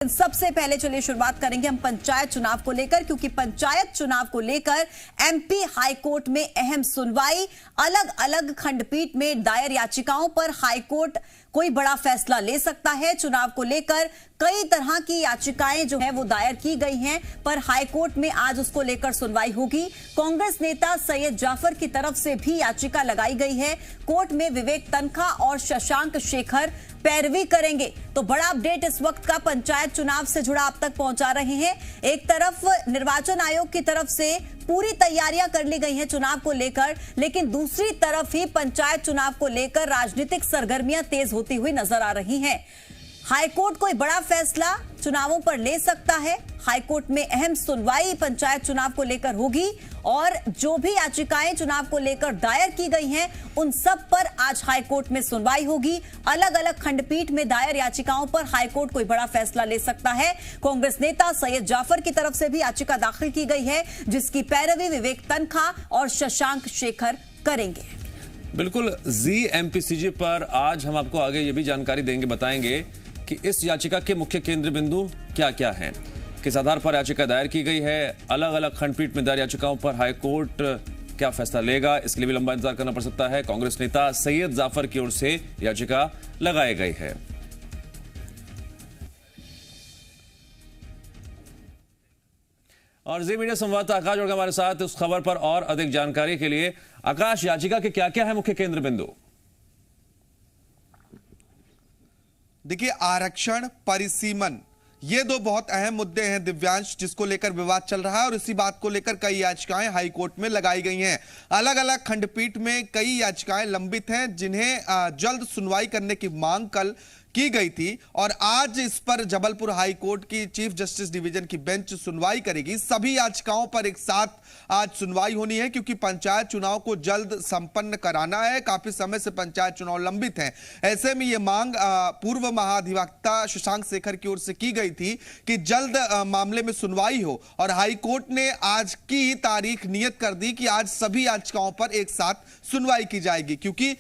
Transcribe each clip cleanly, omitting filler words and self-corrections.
सबसे पहले चलिए शुरुआत करेंगे हम पंचायत चुनाव को लेकर, क्योंकि पंचायत चुनाव को लेकर एमपी हाईकोर्ट में अहम सुनवाई। अलग अलग खंडपीठ में दायर याचिकाओं पर हाईकोर्ट कोई बड़ा फैसला ले सकता है। चुनाव को लेकर कई तरह की याचिकाएं जो है वो दायर की गई हैं, पर हाईकोर्ट में आज उसको लेकर सुनवाई होगी। कांग्रेस नेता सैयद जाफर की तरफ से भी याचिका लगाई गई है। कोर्ट में विवेक तनखा और शशांक शेखर पैरवी करेंगे। तो बड़ा अपडेट इस वक्त का पंचायत चुनाव से जुड़ा आप तक पहुंचा रहे हैं। एक तरफ निर्वाचन आयोग की तरफ से पूरी तैयारियां कर ली गई हैं चुनाव को लेकर, लेकिन दूसरी तरफ ही पंचायत चुनाव को लेकर राजनीतिक सरगर्मियां तेज होती हुई नजर आ रही हैं। हाईकोर्ट कोई बड़ा फैसला चुनावों पर ले सकता है। हाईकोर्ट में अहम सुनवाई पंचायत चुनाव को लेकर होगी और जो भी याचिकाएं चुनाव को लेकर दायर की गई हैं उन सब पर आज हाईकोर्ट में सुनवाई होगी। अलग अलग खंडपीठ में दायर याचिकाओं पर हाईकोर्ट कोई बड़ा फैसला ले सकता है। कांग्रेस नेता सैयद जाफर की तरफ से भी याचिका दाखिल की गई है, जिसकी पैरवी विवेक तनखा और शशांक शेखर करेंगे। बिल्कुल जी एमपीसीजी पर आज हम आपको आगे ये भी जानकारी देंगे, बताएंगे कि इस याचिका के मुख्य केंद्र बिंदु क्या क्या हैं, किस आधार पर याचिका दायर की गई है, अलग अलग खंडपीठ में दायर याचिकाओं पर हाईकोर्ट क्या फैसला लेगा, इसके लिए भी लंबा इंतजार करना पड़ सकता है। कांग्रेस नेता सैयद जाफर की ओर से याचिका लगाई गई है। और जी मीडिया संवाददाता आकाश जुड़ गए हमारे साथ उस खबर पर और अधिक जानकारी के लिए। आकाश, याचिका के क्या क्या है मुख्य केंद्र बिंदु? देखिए, आरक्षण, परिसीमन, ये दो बहुत अहम मुद्दे हैं दिव्यांश, जिसको लेकर विवाद चल रहा है और इसी बात को लेकर कई याचिकाएं हाईकोर्ट में लगाई गई हैं। अलग अलग खंडपीठ में कई याचिकाएं लंबित हैं जिन्हें जल्द सुनवाई करने की मांग कल की गई थी और आज इस पर जबलपुर हाई कोर्ट की चीफ जस्टिस डिवीजन की बेंच सुनवाई करेगी। सभी याचिकाओं पर एक साथ आज सुनवाई होनी है क्योंकि पंचायत चुनाव को जल्द संपन्न कराना है। काफी समय से पंचायत चुनाव लंबित हैं। ऐसे में ये मांग पूर्व महाधिवक्ता शशांक शेखर की ओर से की गई थी कि जल्द मामले में सुनवाई हो और हाई कोर्ट ने आज की तारीख नियत कर दी कि आज सभी याचिकाओं पर एक साथ सुनवाई की जाएगी, क्योंकि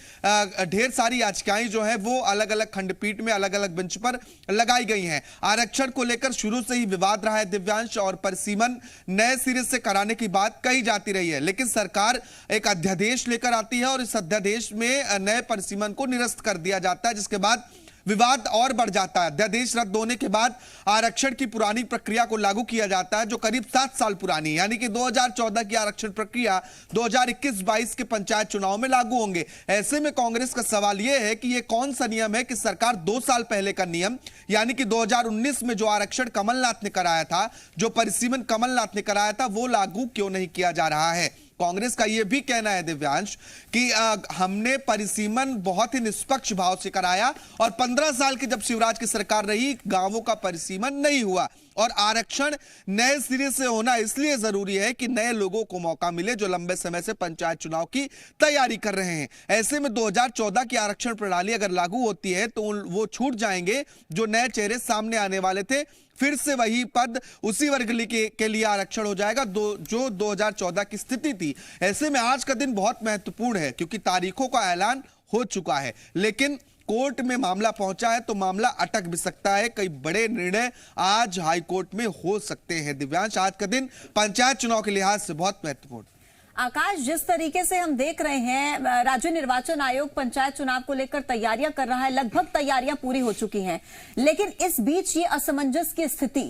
ढेर सारी याचिकाएं जो है वो अलग अलग खंडपीठ में अलग अलग बेंच पर लगाई गई हैं। आरक्षण को लेकर शुरू से ही विवाद रहा है दिव्यांश, और परिसीमन नए सिरे से कराने की बात कही जाती रही है, लेकिन सरकार एक अध्यादेश लेकर आती है और इस अध्यादेश में नए परिसीमन को निरस्त कर दिया जाता है, जिसके बाद विवाद और बढ़ जाता है। अध्यादेश रद्द होने के बाद आरक्षण की पुरानी प्रक्रिया को लागू किया जाता है जो करीब 7 साल पुरानी, यानी कि 2014 की आरक्षण प्रक्रिया 2021-22 के पंचायत चुनाव में लागू होंगे। ऐसे में कांग्रेस का सवाल यह है कि यह कौन सा नियम है कि सरकार 2 साल पहले का नियम, यानी कि 2019 में जो आरक्षण कमलनाथ ने कराया था, जो परिसीमन कमलनाथ ने कराया था, वो लागू क्यों नहीं किया जा रहा है। कांग्रेस का यह भी कहना है दिव्यांश कि हमने परिसीमन बहुत ही निष्पक्ष भाव से कराया और 15 साल की जब शिवराज की सरकार रही गांवों का परिसीमन नहीं हुआ और आरक्षण नए सिरे से होना इसलिए जरूरी है कि नए लोगों को मौका मिले जो लंबे समय से पंचायत चुनाव की तैयारी कर रहे हैं। ऐसे में 2014 की आरक्षण प्रणाली अगर लागू होती है तो वो छूट जाएंगे जो नए चेहरे सामने आने वाले थे। फिर से वही पद उसी वर्ग के लिए आरक्षण हो जाएगा जो 2014 की स्थिति थी। ऐसे में आज का दिन बहुत महत्वपूर्ण है क्योंकि तारीखों का ऐलान हो चुका है, लेकिन कोर्ट में मामला पहुंचा है तो मामला अटक भी सकता है। कई बड़े निर्णय आज हाई कोर्ट में हो सकते हैं। दिव्यांश, आज का दिन पंचायत चुनाव के लिहाज से बहुत महत्वपूर्ण। आकाश, जिस तरीके से हम देख रहे हैं राज्य निर्वाचन आयोग पंचायत चुनाव को लेकर तैयारियां कर रहा है, लगभग तैयारियां पूरी हो चुकी हैं, लेकिन इस बीच ये असमंजस की स्थिति,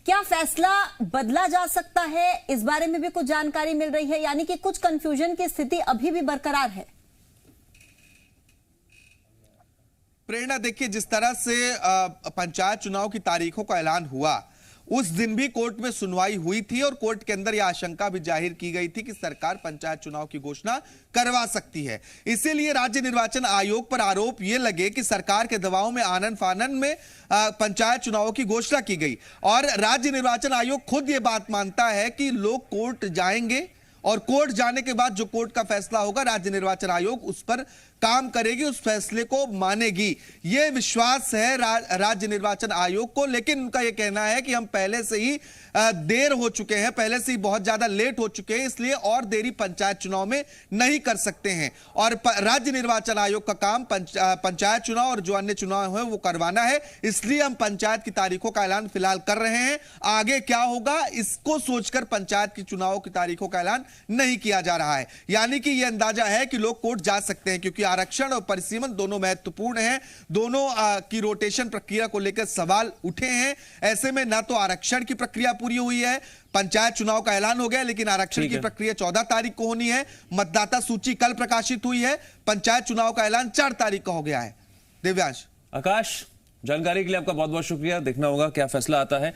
क्या फैसला बदला जा सकता है, इस बारे में भी कुछ जानकारी मिल रही है, यानी कि कुछ कंफ्यूजन की स्थिति अभी भी बरकरार है। प्रेरणा, देखिए, जिस तरह से पंचायत चुनाव की तारीखों का ऐलान हुआ उस दिन भी कोर्ट में सुनवाई हुई थी और कोर्ट के अंदर यह आशंका भी जाहिर की गई थी कि सरकार पंचायत चुनाव की घोषणा करवा सकती है। इसीलिए राज्य निर्वाचन आयोग पर आरोप यह लगे कि सरकार के दबाव में आनन फानन में पंचायत चुनावों की घोषणा की गई और राज्य निर्वाचन आयोग खुद यह बात मानता है कि लोग कोर्ट जाएंगे और कोर्ट जाने के बाद जो कोर्ट का फैसला होगा राज्य निर्वाचन आयोग उस पर काम करेगी, उस फैसले को मानेगी। ये विश्वास है राज्य निर्वाचन आयोग को। लेकिन उनका यह कहना है कि हम पहले से ही देर हो चुके हैं, पहले से ही बहुत ज्यादा लेट हो चुके हैं, इसलिए और देरी पंचायत चुनाव में नहीं कर सकते हैं। और राज्य निर्वाचन आयोग का काम पंचायत चुनाव और जो अन्य चुनाव है वो करवाना है, इसलिए हम पंचायत की तारीखों का ऐलान फिलहाल कर रहे हैं। आगे क्या होगा इसको सोचकर पंचायत की चुनावों की तारीखों का ऐलान नहीं किया जा रहा है। यानी कि यह अंदाजा है कि लोग कोर्ट जा सकते हैं, क्योंकि आरक्षण और परिसीमन दोनों महत्वपूर्ण हैं। दोनों की रोटेशन प्रक्रिया को लेकर सवाल उठे हैं। ऐसे में ना तो आरक्षण की प्रक्रिया पूरी हुई है, पंचायत चुनाव का ऐलान हो गया, लेकिन आरक्षण की प्रक्रिया 14 तारीख को होनी है। मतदाता सूची कल प्रकाशित हुई है, पंचायत चुनाव का ऐलान 4 तारीख का हो गया है। दिव्यांश, आकाश, जानकारी के लिए आपका बहुत बहुत शुक्रिया। देखना होगा क्या फैसला आता है।